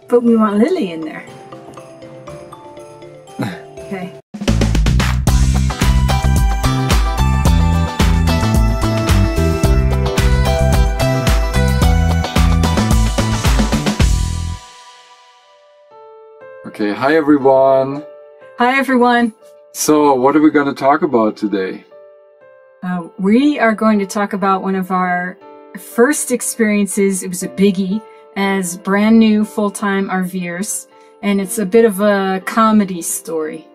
But we want Lily in there. Okay. Okay, hi everyone. Hi everyone. So, what are we going to talk about today? We are going to talk about one of our first experiences. It was a biggie as brand new full-time RVers, and it's a bit of a comedy story.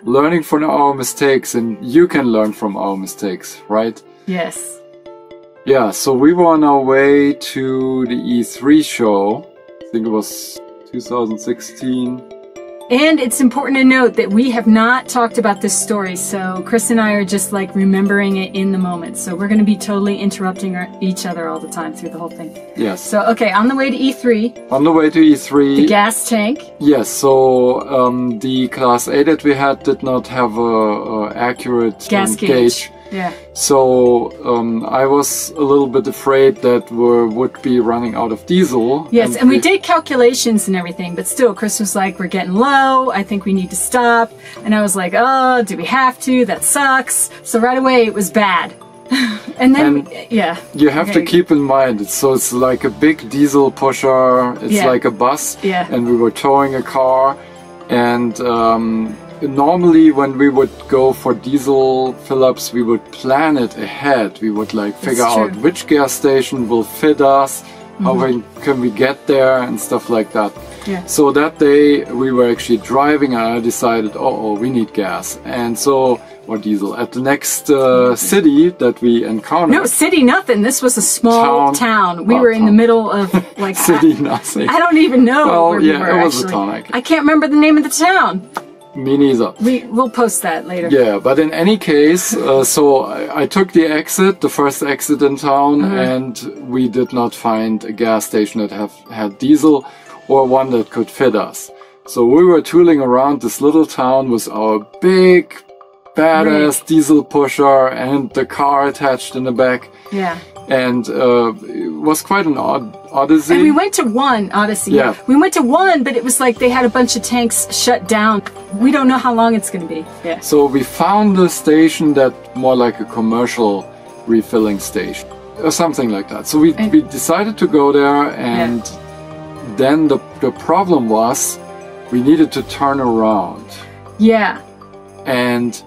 Learning from our mistakes, and you can learn from our mistakes, right? Yes. Yeah, so we were on our way to the E3 show. I think it was 2016. And it's important to note that we have not talked about this story, so Chris and I are just like remembering it in the moment. So we're going to be totally interrupting each other all the time through the whole thing. Yes. So, okay, on the way to E3. On the way to E3. The gas tank. Yes, so the Class A that we had did not have a accurate gas gauge. Yeah. So I was a little bit afraid that we would be running out of diesel. Yes, and we did calculations and everything, but still, Chris was like, we're getting low, I think we need to stop. And I was like, oh, do we have to? That sucks. So right away, it was bad. And then, yeah. You have to keep in mind, it's like a big diesel pusher, it's like a bus, and we were towing a car, and normally when we would go for diesel fill-ups, we would plan it ahead. We would like figure out which gas station will fit us, how can we get there and stuff like that. Yeah. So that day we were actually driving and I decided, oh, we need gas. And so, or diesel, at the next city that we encountered. No, city nothing. This was a small town. We were in the middle of like... City nothing. I don't even know where we were, it was actually. a town. I can't remember the name of the town. Me neither. We'll post that later. Yeah, but in any case, so I took the exit, the first exit in town, and we did not find a gas station that had diesel or one that could fit us. So we were tooling around this little town with our big, badass diesel pusher and the car attached in the back. Yeah. And it was quite an odyssey. And we went to one, Odyssey. Yeah. We went to one, but it was like they had a bunch of tanks shut down. We don't know how long it's going to be. Yeah. So we found a station that more like a commercial refilling station or something like that. So we decided to go there, and then the problem was we needed to turn around. Yeah. And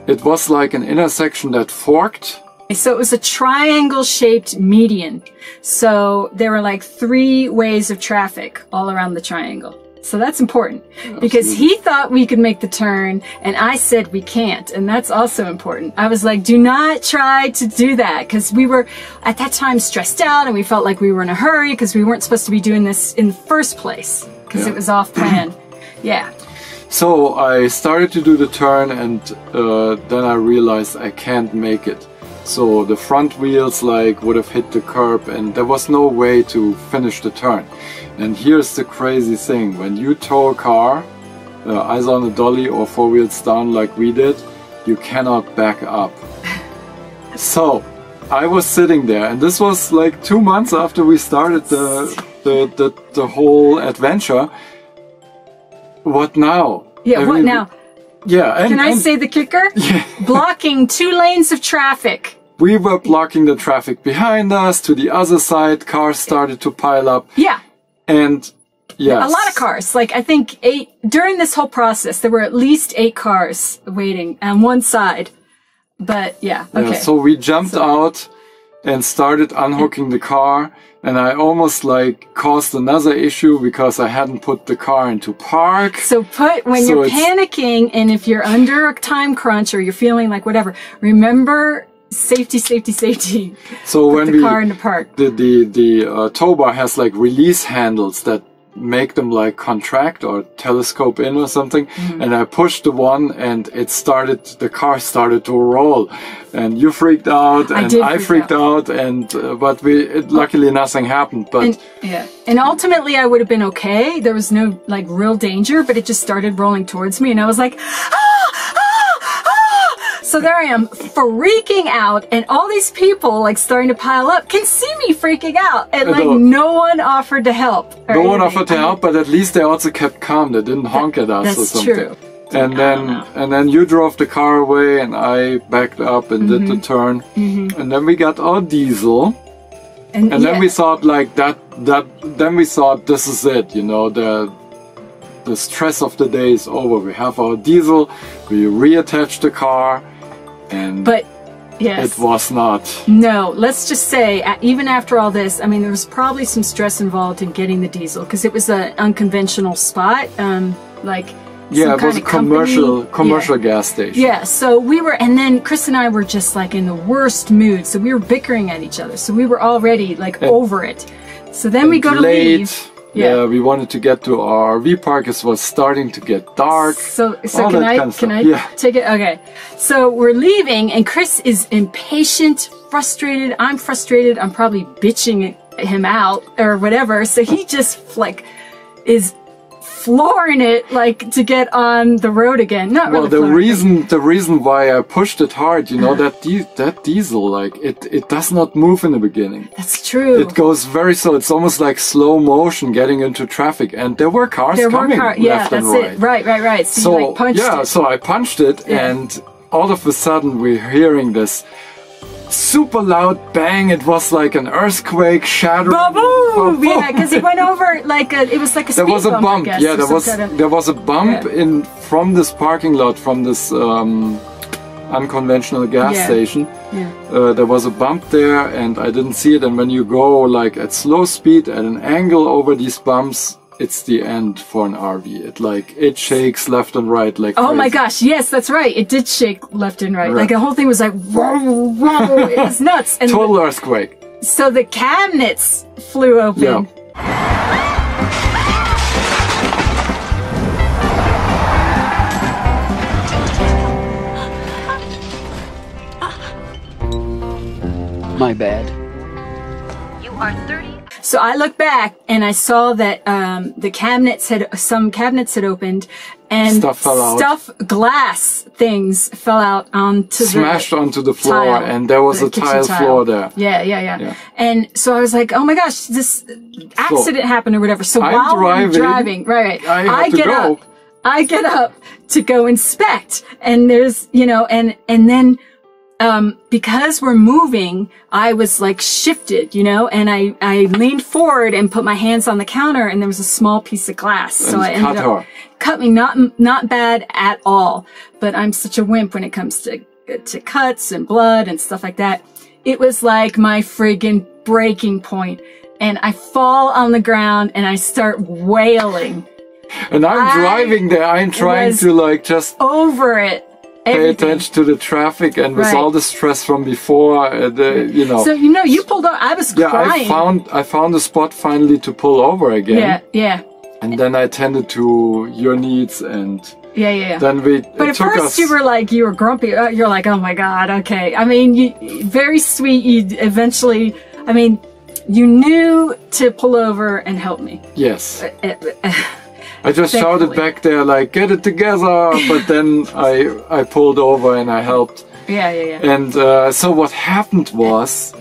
it was like an intersection that forked. So it was a triangle-shaped median. So there were like 3 ways of traffic all around the triangle. So that's important because he thought we could make the turn and I said we can't. And that's also important. I was like, do not try to do that, because we were at that time stressed out and we felt like we were in a hurry because we weren't supposed to be doing this in the first place because it was off plan. Yeah. So I started to do the turn, and then I realized I can't make it. So the front wheels like would have hit the curb and there was no way to finish the turn. And here's the crazy thing: when you tow a car, eyes on a dolly or 4 wheels down like we did, you cannot back up. So I was sitting there, and this was like 2 months after we started the whole adventure. What now? Yeah, what now? Yeah. Can I say the kicker? Yeah. Blocking 2 lanes of traffic. We were blocking the traffic behind us. To the other side, cars started to pile up. Yeah. And yes. A lot of cars. Like, I think 8, during this whole process, there were at least 8 cars waiting on one side. But yeah, okay. Yeah, so we jumped out and started unhooking the car. And I almost like caused another issue because I hadn't put the car into park. So when you're panicking and if you're under a time crunch or you're feeling like whatever, remember safety, safety, safety. So put the car into park. The tow bar has like release handles that make them like contract or telescope in or something. And I pushed the one and the car started to roll. And you freaked out and I freaked out, and but luckily nothing happened. But and ultimately I would have been okay. There was no like real danger, but it just started rolling towards me and I was like, ah! So So there I am freaking out, and all these people like starting to pile up can see me freaking out, and like no one offered to help. No one offered to help, but at least they also kept calm. They didn't honk at us or something. True. And then you drove the car away, and I backed up and did the turn, and then we got our diesel, and then we thought like that. Then we thought this is it. You know, the stress of the day is over. We have our diesel. We reattached the car, but yes, it was not. No, let's just say, even after all this, I mean, there was probably some stress involved in getting the diesel because it was an unconventional spot, like. Yeah, it was a commercial gas station. Yeah, so we were, and then Chris and I were just like in the worst mood. So we were bickering at each other. So we were already like over it. So then we go to leave. Yeah, we wanted to get to our RV park. It was starting to get dark. So can I take it? Okay. So we're leaving, and Chris is impatient, frustrated. I'm frustrated. I'm probably bitching him out or whatever. So he just like is flooring it like to get on the road again. Not really. Well, the reason why I pushed it hard, you know, that diesel, like it does not move in the beginning. That's true. It goes very slow. It's almost like slow motion getting into traffic, and there were cars coming left and right. Right. So you like punched it. So I punched it, and all of a sudden we're hearing this super loud bang. It was like an earthquake shattering. Boom! Yeah, because it went over like it was like a speed bump. There was a bump. I guess, there was a bump in from this parking lot, from this unconventional gas station. Yeah. There was a bump there, and I didn't see it. And when you go like at slow speed at an angle over these bumps, it's the end for an RV. It shakes left and right like crazy. Oh my gosh, yes, that's right. It did shake left and right. Like the whole thing was like whoa, whoa. It was nuts. And total earthquake. So the cabinets flew open. Yeah. My bad. You are 30. So I looked back and I saw that some cabinets had opened, and stuff fell out. Glass things fell out smashed onto the floor, tile, and there was a tile floor there. Yeah. And so I was like, oh my gosh, this accident happened or whatever. So while we're driving, right, I get up to go inspect, and there's, you know, and then. Because we're moving, I was like shifted, you know, and I leaned forward and put my hands on the counter, and there was a small piece of glass. So I ended up cut me, not bad at all, but I'm such a wimp when it comes to cuts and blood and stuff like that. It was like my friggin' breaking point, and I fall on the ground and I start wailing. And I'm driving there. I'm trying to like just over it. Pay attention to the traffic, and with all the stress from before, you know. So, you know, you pulled over. I was crying. I found a spot finally to pull over again. Yeah. And then I tended to your needs, and then But at first you were grumpy. You're like, oh my God, okay. I mean, very sweet. You eventually, I mean, you knew to pull over and help me. Yes. I just shouted back there like, get it together, but then I pulled over and I helped. Yeah. And so what happened was,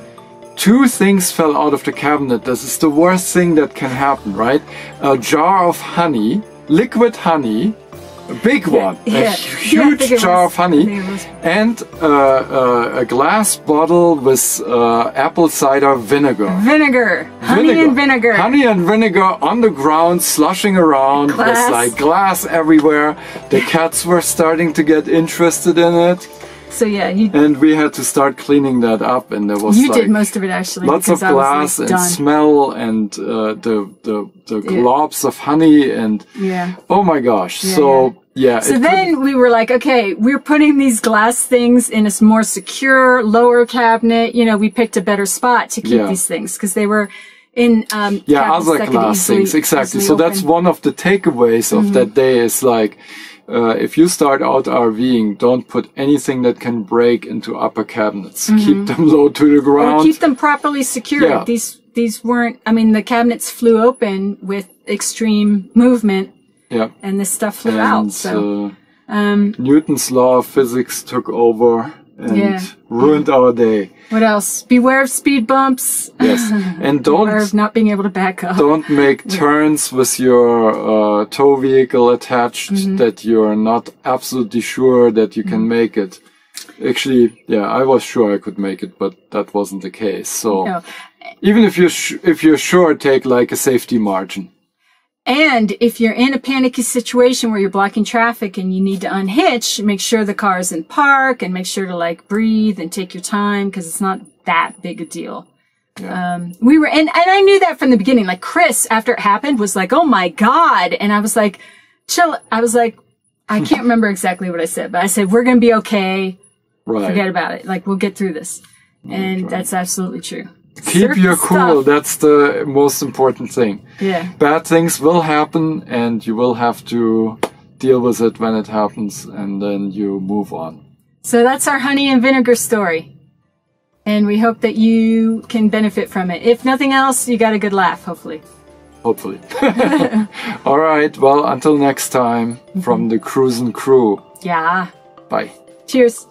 two things fell out of the cabinet. This is the worst thing that can happen, right? A jar of honey, liquid honey, a big one, a huge jar of honey, and a glass bottle with apple cider vinegar. Honey and vinegar. Honey and vinegar on the ground, sloshing around. There's like glass everywhere. The cats were starting to get interested in it. So yeah, and we had to start cleaning that up, and there was did most of it actually. Lots of glass and smell, and the globs of honey, and oh my gosh. So then we were like, okay, we're putting these glass things in a more secure lower cabinet. You know, we picked a better spot to keep these things because they were in other glass things, exactly. So that's one of the takeaways of that day is like. If you start out RVing, don't put anything that can break into upper cabinets. Keep them low to the ground. Or keep them properly secured. Yeah. These weren't, I mean, the cabinets flew open with extreme movement. Yeah. And this stuff flew out. So Newton's law of physics took over and ruined our day. What else? Beware of speed bumps. Yes, and Beware of not being able to back up. Don't make turns with your tow vehicle attached that you're not absolutely sure that you can make it. Actually, yeah, I was sure I could make it, but that wasn't the case. So even if you're sure, take like a safety margin. And if you're in a panicky situation where you're blocking traffic and you need to unhitch, make sure the car is in park and make sure to like breathe and take your time because it's not that big a deal. Yeah. And I knew that from the beginning. Like Chris, after it happened, was like, "Oh my God." And I was like, chill. I was like, I can't remember exactly what I said, but I said, "We're going to be okay. Right. Forget about it. Like we'll get through this." And that's absolutely true. Keep your cool. That's the most important thing. Yeah. Bad things will happen and you will have to deal with it when it happens and then you move on. So that's our honey and vinegar story. And we hope that you can benefit from it. If nothing else, you got a good laugh, hopefully. Hopefully. All right. Well, until next time from the Cruisin' Crew. Yeah. Bye. Cheers.